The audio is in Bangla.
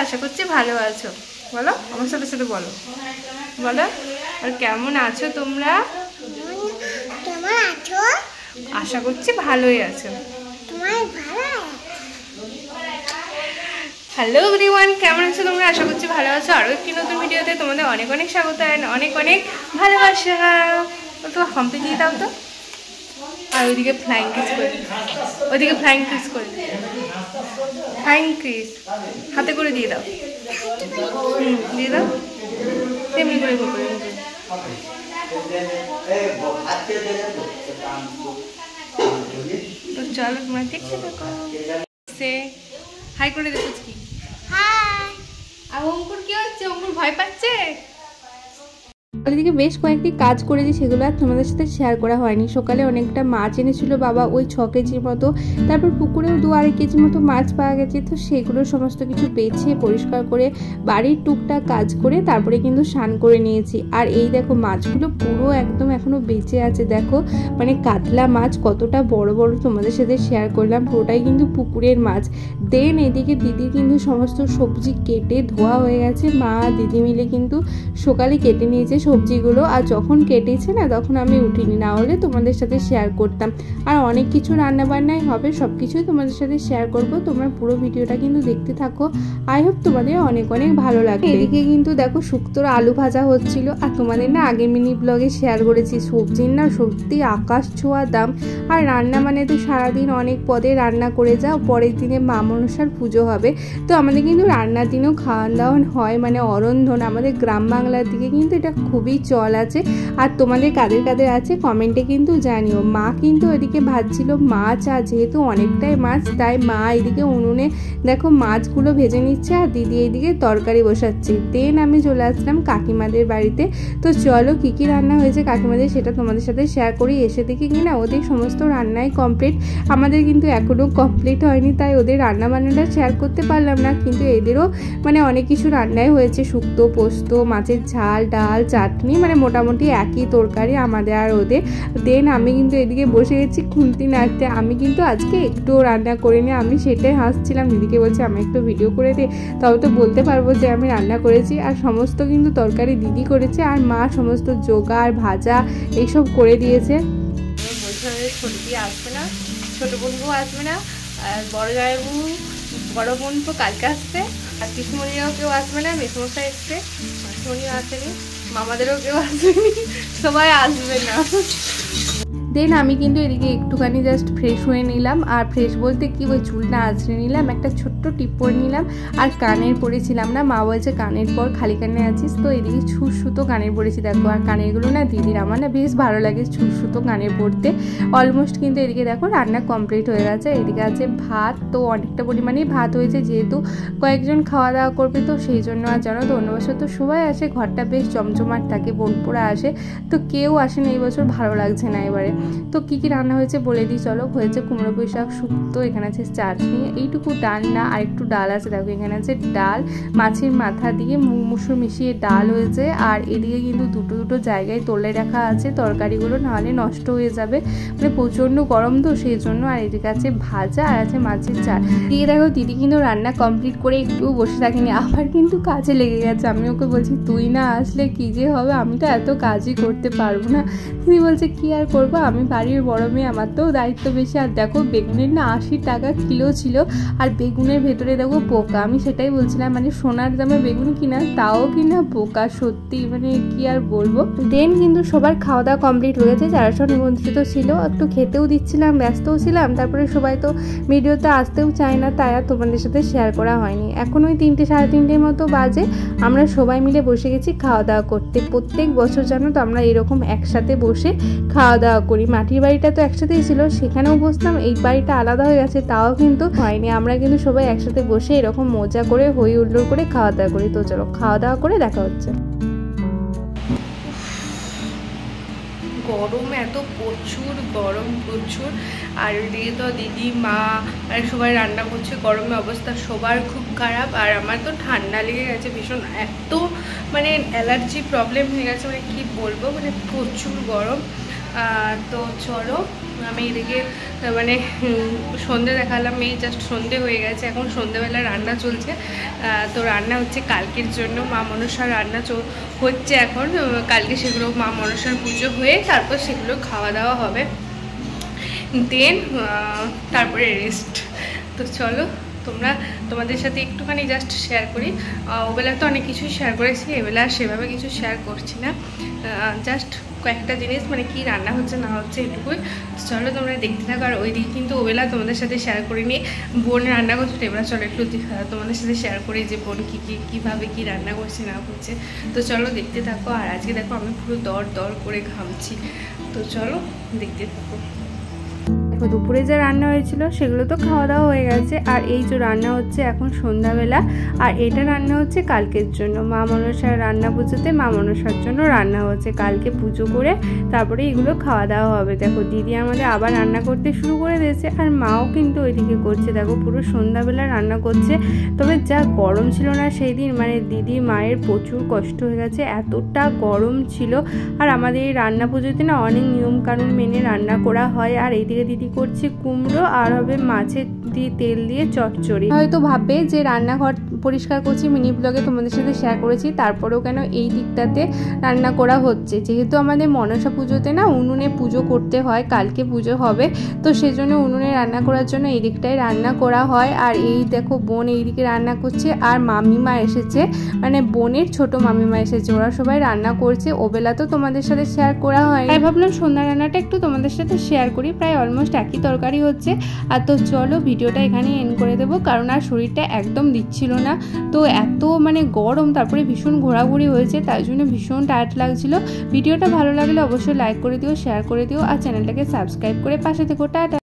আশা করছি ভালো আছো। বলো আমার সাথে সাথে বলো, বলো আর কেমন আছো তোমরা? আশা করছি ভালোই আছো। হ্যালো এভরিওয়ান, কেমন আছো তোমরা? আশা করছি ভালো আছো। আরও একটি নতুন ভিডিওতে তোমাদের অনেক অনেক স্বাগত অ্যান্ড অনেক অনেক ভালোবাসা। তো হাম্পি দিয়ে দাও তো, আর ওইদিকে ফ্লাইং কিস করে, ওইদিকে ফ্লাইং কিস করে, ফ্লাইং কিস হাতে করে দিয়ে দাও। দিয়ে দাও তেমনি করে করে। তো চলো তোমরা দেখতে থাকো। সে হাই করে দেখো কি। হাই। আর অঙ্কুর কি হচ্ছে? অঙ্কুর ভয় পাচ্ছে। ওইদিকে বেশ কয়েকটি কাজ করেছি, সেগুলো আর তোমাদের সাথে শেয়ার করা হয়নি। সকালে অনেকটা মাছ এনেছিল বাবা, ওই 6 কেজির মতো। তারপর পুকুরেও 2-2.5 কেজির মতো মাছ পাওয়া গেছে। তো সেগুলো সমস্ত কিছু বেছে পরিষ্কার করে বাড়ির টুকটাক কাজ করে তারপরে কিন্তু স্নান করে নিয়েছি। আর এই দেখো মাছগুলো পুরো একদম এখনো বেঁচে আছে। দেখো মানে কাতলা মাছ কতটা বড় বড় তোমাদের সাথে শেয়ার করলাম, পুরোটাই কিন্তু পুকুরের মাছ। দেন এদিকে দিদি কিন্তু সমস্ত সবজি কেটে ধোয়া হয়ে গেছে। মা দিদি মিলে কিন্তু সকালে কেটে নিয়েছে সবজিগুলো। আর যখন কেটেছে না তখন আমি উঠিনি, না হলে তোমাদের সাথে শেয়ার করতাম। আর অনেক কিছু রান্না বান্নাই হবে, সব কিছুই তোমাদের সাথে শেয়ার করব। তোমরা পুরো ভিডিওটা কিন্তু দেখতে থাকো। আই হোপ তোমাদের অনেক অনেক ভালো লাগবে। এদিকে কিন্তু দেখো শুক্তোর আলু ভাজা হচ্ছিল। আর তোমাদের না আগে মিনি ব্লগে শেয়ার করেছি সবজির না সত্যি আকাশ ছোঁয়া দাম। আর রান্না মানে তো সারাদিন অনেক পদে রান্না করে যাও, পরের দিনে মা মনসার পুজো হবে। তো আমাদের কিন্তু রান্নার দিনও খাওয়ান দাওয়ান হয়, মানে অরন্ধন। আমাদের গ্রাম বাংলার দিকে কিন্তু এটা খুবই চল আছে। আর তোমাদের কাদের কাদের আছে কমেন্টে কিন্তু জানিও। মা কিন্তু এদিকে ভাজছিল মাছ, আর যেহেতু অনেকটাই মাছ তাই মা এদিকে উনুনে দেখো মাছগুলো ভেজে নিচ্ছে, আর দিদি এইদিকে তরকারি বসাচ্ছে। দেন আমি চলে আসলাম কাকিমাদের বাড়িতে। তো চলো কি কি রান্না হয়েছে কাকিমাদের সেটা তোমাদের সাথে শেয়ার করি। এসে দেখি কিনা ওদের সমস্ত রান্নাই কমপ্লিট, আমাদের কিন্তু এখনও কমপ্লিট হয়নি, তাই ওদের রান্না বান্নাটা শেয়ার করতে পারলাম না। কিন্তু এদেরও মানে অনেক কিছু রান্নাই হয়েছে, শুক্তো, পোস্ত, মাছের ঝাল, ডাল, চাটনি, মানে মোটামুটি একই তরকারি আমাদের আর ওদের। দেন আমি কিন্তু এদিকে বসে গেছি খুন্তি নাড়তে। আমি কিন্তু আজকে একটুও রান্না করিনি, আমি সেটাই হাসছিলাম। দিদিকে বলছি আমি একটু ভিডিও করে দে, তবে তো বলতে পারবো যে আমি রান্না করেছি। আর সমস্ত কিন্তু তরকারি দিদি করেছে, আর মা সমস্ত জোগাড় ভাজা এইসব করে দিয়েছে। ছোটি আসবে না, ছোটো বোনও আসবে না, আর বড় জামাইবু বড় বোন তো কালকে আসবে, আর কৃষ্ণমণিরাও কেউ আসবে না। মেসমশাই এসছে, মাসমণিও আসেনি, মামাদেরও কেউ আসবেনি, সবাই আসবে না। দেন আমি কিন্তু এদিকে একটুখানি জাস্ট ফ্রেশ হয়ে নিলাম। আর ফ্রেশ বলতে কি, ওই চুলটা আঁচড়ে নিলাম, একটা ছোট্ট টিপ পরে নিলাম। আর কানের পরেছিলাম না, মা বলছে কানের পর খালি কানে আছিস, তো এদিকে সুতো কানের পরেছি দেখো। আর কানেরগুলো না দিদির আমার না বেশ ভালো লাগে সুতো কানের পরতে। অলমোস্ট কিন্তু এদিকে দেখো রান্না কমপ্লিট হয়ে গেছে। এদিকে আছে ভাত, তো অনেকটা পরিমাণেই ভাত হয়েছে, যেহেতু কয়েকজন খাওয়া দাওয়া করবে তো সেই জন্য। আর জানো তো অন্য বছর তো সবাই আসে, ঘরটা বেশ জমজমাট থাকে, বোনপোরা আসে, তো কেউ আসে না এই বছর, ভালো লাগছে না এবারে। তো কি কি রান্না হয়েছে বলে দিই চলো। হয়েছে কুমড়ো পুঁই শাক শুক্তো, এখানে আছে চাটনি, এইটুকু ডাল না আর একটু ডাল আছে দেখো। এখানে আছে ডাল, মাছের মাথা দিয়ে মুগ মুসুর মিশিয়ে ডাল হয়েছে। আর এদিকে কিন্তু দুটো জায়গায় তোলে রাখা আছে তরকারিগুলো, নাহলে নষ্ট হয়ে যাবে, মানে প্রচণ্ড গরম তো সেই জন্য। আর এদিকে আছে ভাজা, আর আছে মাছের চাল দিয়ে। দেখো দিদি কিন্তু রান্না কমপ্লিট করে একটু বসে থাকেনি, আবার কিন্তু কাজে লেগে গেছে। আমি ওকে বলছি তুই না আসলে কি যে হবে, আমি তো এত কাজই করতে পারবো না। দিদি বলছে কি আর করবো, আমি বাড়ির বড় মেয়ে, আমার তো দায়িত্ব বেশি। আর দেখো বেগুনের না 80 টাকা কিলো ছিল, আর বেগুনের ভেতরে দেখো পোকা। আমি সেটাই বলছিলাম, মানে সোনার দামে বেগুন কিনা, তাও কিনা পোকা, সত্যি মানে কি আর বলবো। দেন কিন্তু সবার খাওয়া দাওয়া কমপ্লিট হয়ে গেছে, যারা সব নিমন্ত্রিত ছিল একটু খেতেও দিচ্ছিলাম, ব্যস্তও ছিলাম। তারপরে সবাই তো ভিডিওতে আসতেও চায় না, তাই আর তোমাদের সাথে শেয়ার করা হয়নি। এখন ওই 3টে সাড়ে 3টের মতো বাজে, আমরা সবাই মিলে বসে গেছি খাওয়া দাওয়া করতে। প্রত্যেক বছর জানো তো আমরা এরকম একসাথে বসে খাওয়া দাওয়া করি। মাটির বাড়িটা তো একসাথেই ছিল, সেখানেও বসতাম, এই বাড়িটা আলাদা হয়ে গেছে তাও কিন্তু হয়নি। আমরা কিন্তু সবাই একসাথে বসে এরকম মজা করে হই হুল্লোড় করে খাওয়া দাওয়া করি। তো চলো খাওয়া দাওয়া করে দেখা হচ্ছে। গরম এত প্রচুর গরম প্রচুর। আর ওইদিকে তো দিদি মা আর সবাই রান্না করছে, গরমে অবস্থা সবার খুব খারাপ। আর আমার তো ঠান্ডা লেগে গেছে ভীষণ, এত মানে অ্যালার্জি প্রবলেম হয়ে গেছে, মানে কি বলবো, মানে প্রচুর গরম। তো চলো, আমি এদিকে মানে সন্ধে দেখালাম, এই জাস্ট সন্ধে হয়ে গেছে, এখন সন্ধেবেলা রান্না চলছে। তো রান্না হচ্ছে কালকের জন্য, মা মনসার রান্না হচ্ছে এখন। কালকে সেগুলো মা মনসার পুজো হয়ে তারপর সেগুলো খাওয়া দাওয়া হবে, দেন তারপরে রেস্ট। তো চলো তোমাদের সাথে একটুখানি জাস্ট শেয়ার করি। ওবেলা তো অনেক কিছুই শেয়ার করেছি, এবেলা সেভাবে কিছু শেয়ার করছি না, জাস্ট কয়েকটা জিনিস মানে কি রান্না হচ্ছে না হচ্ছে এটুকুই। চলো তোমরা দেখতে থাকো। আর ওইদিকে কিন্তু ওবেলা তোমাদের সাথে শেয়ার করিনি, বোন রান্না করছে। এবার চলো একটু তোমাদের সাথে শেয়ার করি যে বোন কীভাবে কী রান্না করছে না করছে। তো চলো দেখতে থাকো। আর আজকে দেখো আমি পুরো দর করে ঘামছি, তো চলো দেখতে থাকো। দুপুরে যে রান্না হয়েছিল সেগুলো তো খাওয়া দাওয়া হয়ে গেছে, আর এই যে রান্না হচ্ছে এখন সন্ধ্যাবেলা, আর এটা রান্না হচ্ছে কালকের জন্য। মা মনসার রান্না পুজোতে মা মনসার জন্য রান্না হচ্ছে, কালকে পুজো করে তারপরে এগুলো খাওয়া দাওয়া হবে। দেখো দিদি আমাদের আবার রান্না করতে শুরু করে দিয়েছে, আর মাও কিন্তু ওইদিকে করছে। দেখো পুরো সন্ধ্যাবেলা রান্না করছে। তবে যা গরম ছিল না সেই দিন, মানে দিদি মায়ের প্রচুর কষ্ট হয়ে গেছে, এতটা গরম ছিল। আর আমাদের এই রান্না পুজোতে না অনেক নিয়ম কানুন মেনে রান্না করা হয়। আর এইদিকে দিদি করছি কুমড়ো, আর হবে মাছের দিয়ে তেল দিয়ে চচ্চড়ি। হয়তো ভাববে যে রান্নাঘর পরিষ্কার করছি, মিনি ব্লগে তোমাদের সাথে শেয়ার করেছি, তারপরেও কেন এই দিকটাতে রান্না করা হচ্ছে, যেহেতু আমাদের মনসা পুজোতে না উনুনে পুজো করতে হয়, কালকে পুজো হবে, তো সেজন্য উনুনে রান্না করার জন্য এই দিকটাই রান্না করা হয়। আর এই দেখো বোন এইদিকে রান্না করছে, আর মামিমা এসেছে, মানে বোনের ছোট মামিমা এসেছে, ওরা সবাই রান্না করছে। ওবেলা তো তোমাদের সাথে শেয়ার করা হয়, তাই ভাবলাম সন্ধ্যা রান্নাটা একটু তোমাদের সাথে শেয়ার করি। প্রায় অলমোস্ট একই তরকারি হচ্ছে। আর তো চলো ভিডিওটা এখানে এন্ড করে দেবো, কারণ আর শরীরটা একদম দিচ্ছিল না, তো এত মানে গরম, তারপরে ভীষণ ঘোরাঘুরি হয়েছে, তাই জন্য ভীষণ টায়ার্ড লাগছিল। ভিডিওটা ভালো লাগলে অবশ্যই লাইক করে দিও, শেয়ার করে দিও, আর চ্যানেলটাকে সাবস্ক্রাইব করে পাশে থেকো। টাটা।